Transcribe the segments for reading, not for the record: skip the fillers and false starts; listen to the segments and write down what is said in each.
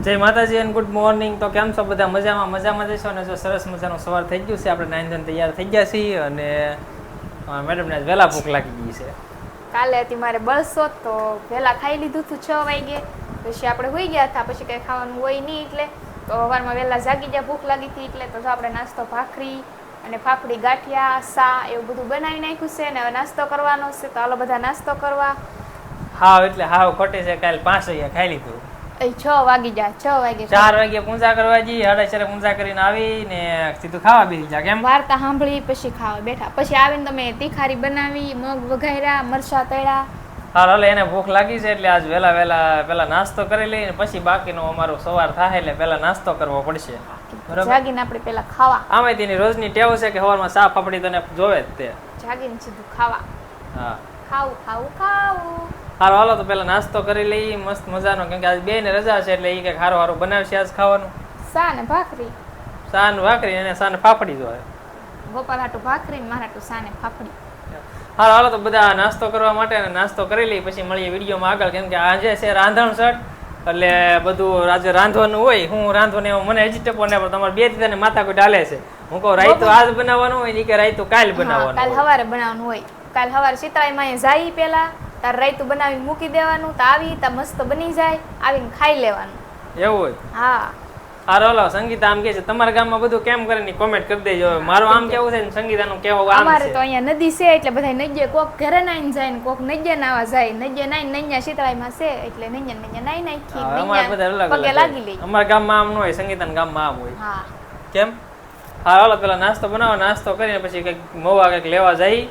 જય માતાજી and good morning. તો કેમ છો બધા? મજામાં જશો ને? જો સરસ મજાનો સવાર થઈ ગયું છે, આપણે નાઈન ધન તૈયાર થઈ ગયા છીએ અને મેડમને વહેલા ભૂખ લાગી ગઈ છે. કાલે હતી મારે બળસો તો વહેલા ખાઈ લીધું હતું 6 વાગે. પછી આપણે હોઈ ગયા હતા, પછી કંઈ ખાવાનું હોય નહીં એટલે તો સવારમાં વહેલા જાગી ગયા, ભૂખ લાગી હતી એટલે તો આપણે નાસ્તો ભાખરી અને ફાફડી ગાંઠિયા સા એવું બધું બનાવી નાખ્યું છે ને હવે નાસ્તો કરવાનો છે. તો હાલો બધા નાસ્તો કરવા. હાવ એટલે હાવ ખોટે છે. કાલે 5 વાગ્યા ખાઈ લીધું. 6 વાગી જાય, 6 વાગે 4 વાગે પૂજા કરવા જઈ, 4:30 પૂજા કરીને આવીને સીધું ખાવા બેસી જા. કેમ? વાર્તા સાંભળી પછી ખાવા બેઠા. પછી આવીને તમે તીખારી બનાવી, મગ વઘાર્યા, મરચાં તળ્યા. હાલ એને ભૂખ લાગી છે એટલે આજ વહેલા નાસ્તો કરી લઈને પછી બાકીનો અમારો સવાર થાય એટલે પહેલા નાસ્તો કરવો પડશે. બરાબર? જાગીને આપણે પહેલા ખાવા. આમાં તેની રોજની ટેવ છે કે સવારમાં ચા ફાફડી તને જોવે જ તે. જાગીને સીધું ખાવા. હા, ખાવું. હાલો તો પેલા નાસ્તો કરી લઈ મસ્ત મજાનો, કેમ કે આજ બે ને રજા છે એટલે એ કઈક હારું બનાવશે આજ ખાવાનું. સા ને ભાખરી અને સા ને ફાફડી જોવે. ગોપાલ હાટુ ભાખરી ને મારા હાટુ સા ને ફાફડી. હાલો તો બધા નાસ્તો કરવા માટે નાસ્તો કરી લઈ પછી મળીએ વિડીયોમાં આગળ. કેમ કે આજે છે રાંધણ સટ એટલે બધું આજે રાંધવાનું હોય. હું રાંધવાનું એવું મને હજી ટપો ને તમારે બે દીધાને માથા કોઈ ડાલે છે. હું કહું રાયતું આજ બનાવવાનું હોય ને કે રાયતું કાલ બનાવવાનું, કાલ સવારે બનાવવાનું હોય. કાલ સવારે સીતાળીમાં જાય પેલા તાર રાયતું બનાવી મૂકી દેવાનું, તો આવી તા મસ્ત બની જાય, આવીને ખાઈ લેવાનું. એવું હોય? હા. હાલો સંગીતા આમ કે છે તમારા ગામમાં બધું કેમ કરે ને કોમેન્ટ કરી દેજો. મારું આમ કેવું છે ને સંગીતાનું કેવું આમ છે. અમારે તો અહીંયા નદી છે એટલે બધા નજ્જે કોક ઘરે નાઈને જાય ને કોક નજ્જે નાવા જાય. નજ્જે નાઈને નૈયા સીતાળીમાં છે એટલે નૈયા નાઈ નાખી અમારે બધા અલગ પગે લાગી લે. અમારા ગામમાં આમ ન હોય, સંગીતાના ગામમાં આમ હોય. હા. કેમ? હાલો પેલા નાસ્તો બનાવો, નાસ્તો કરીને પછી કઈક મોવા કઈક લેવા જઈ.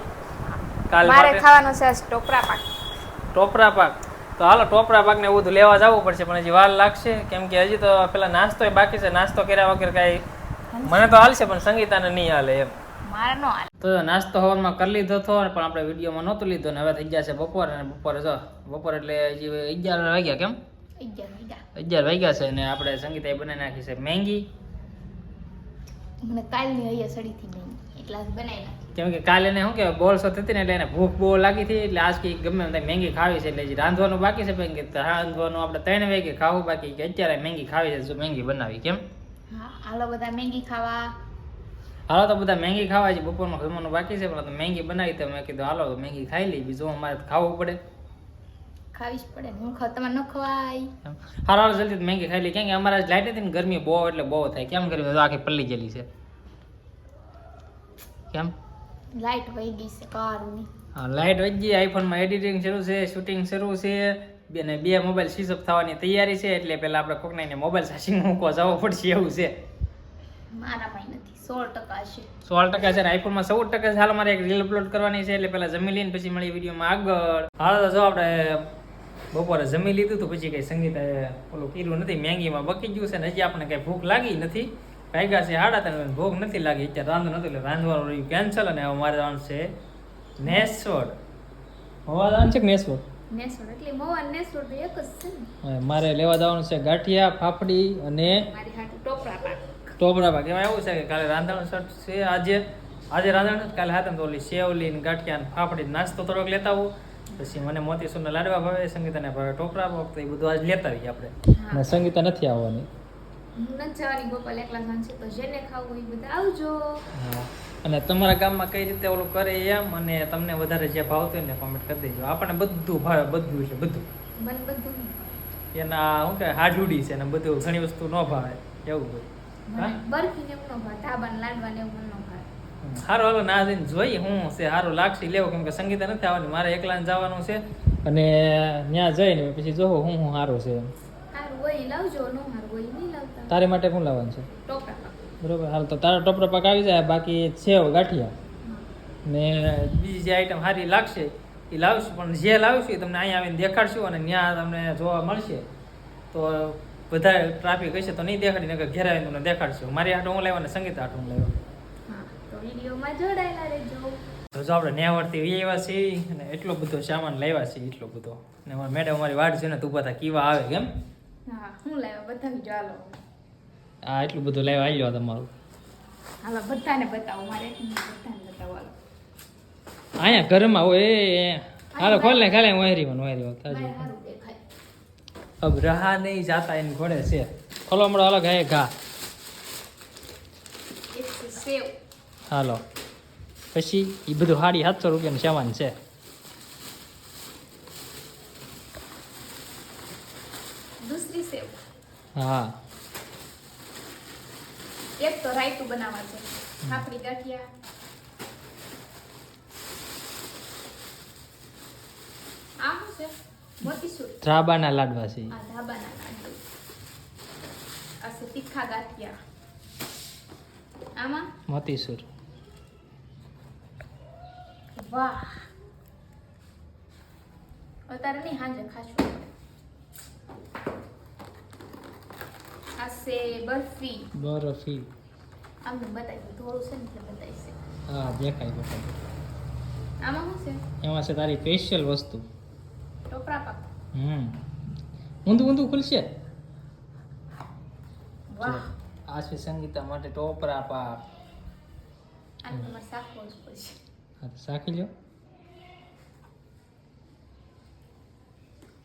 કાલ મારે ખાવાનો છે ટોપરા પાક. તો હાલો ટોપરા પાક ને એવું બધું લેવા જવું પડશે પણ હજી વાર લાગશે. કેમ કે હજી તો પેલા નાસ્તો બાકી છે. નાસ્તો કર્યા વગર કઈ મને તો હાલશે પણ સંગીતાને નહીં હાલે એમ. મારે ન હાલે. તો નાસ્તો હવારમાં કરી લીધો હતો પણ આપણે વિડીયોમાં નહોતું લીધો ને હવે થઈ ગયા છે બપોર. અને બપોર એટલે હજી 11 વાગ્યા. કેમ? 11 વાગ્યા છે ને આપણે સંગીતાએ બનાવી નાખી છે મેંગી. મને કાલની અહીંયા સડીથી મેંગી એક ગ્લાસ બનાવી નાખી. કેમ કે કાલે એને શું કહેવાય બોલ શોધ હતી ને એટલે એને ભૂખ બહુ લાગી હતી એટલે આજ કે ગમે એમ મેંગી ખાવી છે એટલે રાંધવાનું બાકી છે. પણ કે રાંધવાનું આપણે 3 વાગે ખાવું બાકી કે અત્યારે મેંગી ખાવી છે. જો મેંગી બનાવી. કેમ? હા, હાલો બધા મેંગી ખાવા. હાલો તો બધા મેંગી ખાવા છે. બપોરનું જમવાનું બાકી છે પણ મેંગી બનાવી તો મેં કીધું હાલો મેંગી ખાઈ લઈ. બીજું અમારે ખાવું પડે, ખાવી જ પડે. હું તમારે ન ખવાય. હાલો જલ્દી મેંગી ખાઈ લઈ. કેમ કે અમારે લાઈટ હતી ને ગરમી બહુ એટલે બહુ થાય. કેમ ગરમી આખી પલ્લી ગયેલી છે. કેમ? લાઈટ વહી ગઈ છે કારની. હા, લાઈટ વહી ગઈ. આઈફોનમાં એડિટિંગ શરૂ છે, શૂટિંગ શરૂ છે અને 2 મોબાઈલ સ્વિચ ઓફ થવાની તૈયારી છે એટલે પેલા આપણે કોકનાઈને મોબાઈલ ચાર્જિંગ મૂકવા જવું પડશે એવું છે. મારામાં નથી 16% છે. 16% છે ને આઈફોનમાં 14% છે. હાલ મારે એક રીલ અપલોડ કરવાની છે એટલે પેલા જમી લઈને પછી મળીએ વિડીયોમાં આગળ. હાલ તો જો આપણે બપોરે જમી લીધું તો પછી કઈ સંગીતાએ ઓલું કીધું નથી, મેંગીમાં બકી ગયું છે ને હજી આપણે કઈ ભૂખ લાગી નથી. વાગ્યા છે 3:30, ભૂખ નથી લાગી. અત્યારે રાંધવાનું હતું એટલે રાંધવાનું રહ્યું કેન્સલ. અને હવે મારે જવાનું છે નેસોડ. હોવા જવાનું છે કે નેસોડ? એટલે મોવા નેસોડ તો એક જ છે ને. મારે લેવા જવાનું છે ગાંઠિયા, ફાફડી અને મારી હાટુ ટોપરા પાક. એમાં એવું છે કે કાલે રાંધણ શર્ટ છે. આજે રાંધણ, કાલે હાથમ તો ઓલી સેવલી ને ગાંઠિયા ને ફાફડી નાસ્તો થોડોક લેતા આવું. પછી મને મોતીસૂરના લાડવા ભાવે, સંગીતાને ભાવે ટોપરા પાક, તો એ બધું આજ લેતા આવીએ આપણે. સંગીતા નથી આવવાની. જવાની ગોપાલ એકલા જવાનું છે તો જેને ખાવું એ બધા આવજો. અને તમારા ગામમાં કઈ રીતે ઓલું કરે એમ અને તમને વધારે જે ભાવતું હોય ને કોમેન્ટ કરી દેજો. આપણને બધું ભાવે, બધું છે બધું. મને બધું એના શું કે હાડુડી છે ને બધું ઘણી વસ્તુ ન ભાવે એવું હોય. બરફી ને એવું ન ભાવે, ધાબા લાડવા ને એવું ન ભાવે. સારું હાલો ના જઈને જોઈએ હું છે સારું લાગશે લેવું. કેમ કે સંગીતા નથી આવવાની, મારે એકલાને જવાનું છે અને ત્યાં જઈને પછી જોવો હું સારું છે. તારી માટે શું લાવવાનું છે? બરોબર. હાલ તો તારા ટોપરા પાક આવી જાય. બાકી સેવ ગાંઠિયા ને બીજી જે આઈટમ સારી લાગશે એ લાવશું. પણ જે લાવશું એ તમને અહીંયા આવીને દેખાડશું અને ત્યાં તમને જોવા મળશે. તો વધારે ટ્રાફિક હશે તો નહીં દેખાડી ને ઘેર આવીને તમને દેખાડશું. મારી હાટું હું લાવ્યો ને સંગીત હાટું હું લાવ્યો. તો જો આપણે નેવડથી આવ્યા છીએ અને એટલો બધો સામાન લાવ્યા છીએ એટલો બધો. ને મેડમ અમારી વાટ છે ને તું બધા કીવા આવે. કેમ? હા, હું લાવ્યા બતાવી જો. હાલો આ એટલું બધું લાવ્યા આવ્યો તમારું. હાલો બધાને બતાવો. મારે બધાને બતાવો. હાલો અહીંયા ઘરમાં હોય. હાલો ખોલ ને ખાલે વાયરી વાયરી દેખાય. અબ રહા નહીં જાતા એની ઘોડે છે. ખોલો હમણાં અલગ હે ઘા એક છે સેવ, હાલો પછી એ બધું 750 રૂપિયાનું સામાન છે. દૂસરી સેવ, હા એક તો રાયતું બનાવવા છે, ફાફડી ગાંઠિયા, આ શું છે? મોતીસૂર, દ્રાબાના લાડવા છે. આ ધાબાના લાડુ, આ છે તીખા ગાંઠિયા, આમાં મોતીસૂર. વાહ, અત્યારે નહીં હાંજે ખાશું. આ છે બરફી, બરફી. આમ બતાવી દઉં, થોડું છે ને એટલે બતાવીશ. હા દેખાય બતાય. આમાં શું છે? એમાં છે તારી સ્પેશિયલ વસ્તુ. ટોપરા પાક. ઊંધું ઊંધું ખુલશે. વાહ, આ છે સંગીતા માટે ટોપરા પાક. આને તમારે શાકવું જ પડશે. હા તો શાકી લ્યો.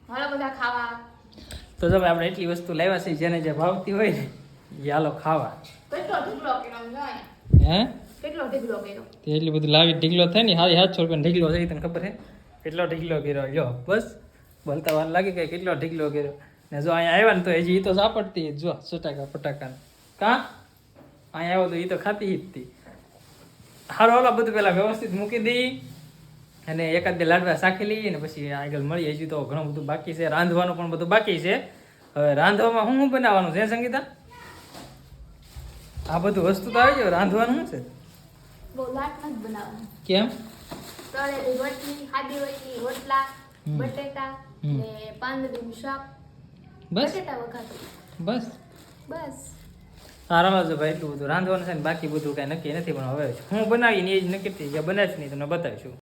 હાલો બધા ખાવા. તો જો ભાઈ આપણે એટલી વસ્તુ લાવ્યા છે જેને જે ભાવતી હોય ને એ હાલો ખાવા. કેટલો ઢીકલો કર્યો આમ જો અહીંયા. હે કેટલો ઢીકલો કર્યો. તે એટલી બધું લાવી ઢીકલો થાય ને 750 રૂપિયાનો ઢીકલો છે તને ખબર છે? કેટલો ઢીકલો કર્યો લ્યો બસ બોલતા વાર લાગી કે કેટલો ઢીકલો કર્યો ને જો અહીંયા આવ્યા ને તો હજી એ તો સાપડતી જો સટાકા પટાકા કા અહીંયા આવ્યો તો એ તો ખાતી જ હતી. હારો હાલો બધું પેલા વ્યવસ્થિત મૂકી દઈ અને એકાદ બે લાડવા શાખી લઈએ ને પછી આગળ મળીએ. હજી તો ઘણું બધું બાકી છે, રાંધવાનું પણ બધું બાકી છે. હવે રાંધવામાં શું બનાવવાનું છે સંગીતા? આ બધું વસ્તુ તો આવી ગયો, રાંધવાનું શું છે? બહુ લાટ નથી બનાવવાનું. કેમ? તળેલી રોટલી, ખાધી રોટલી, રોટલા, બટેટા ને પાંદડીનું શાક, બસ બટેટા વઘાર. બસ બસ આરામ જ ભાઈ એટલું બધું રાંધવાનું છે ને બાકી બધું કાંઈ નક્કી નથી. પણ હવે હું બનાવીને એ જ નક્કી થઈ ગયા બનાવીશ નહીં તમને બતાવીશું.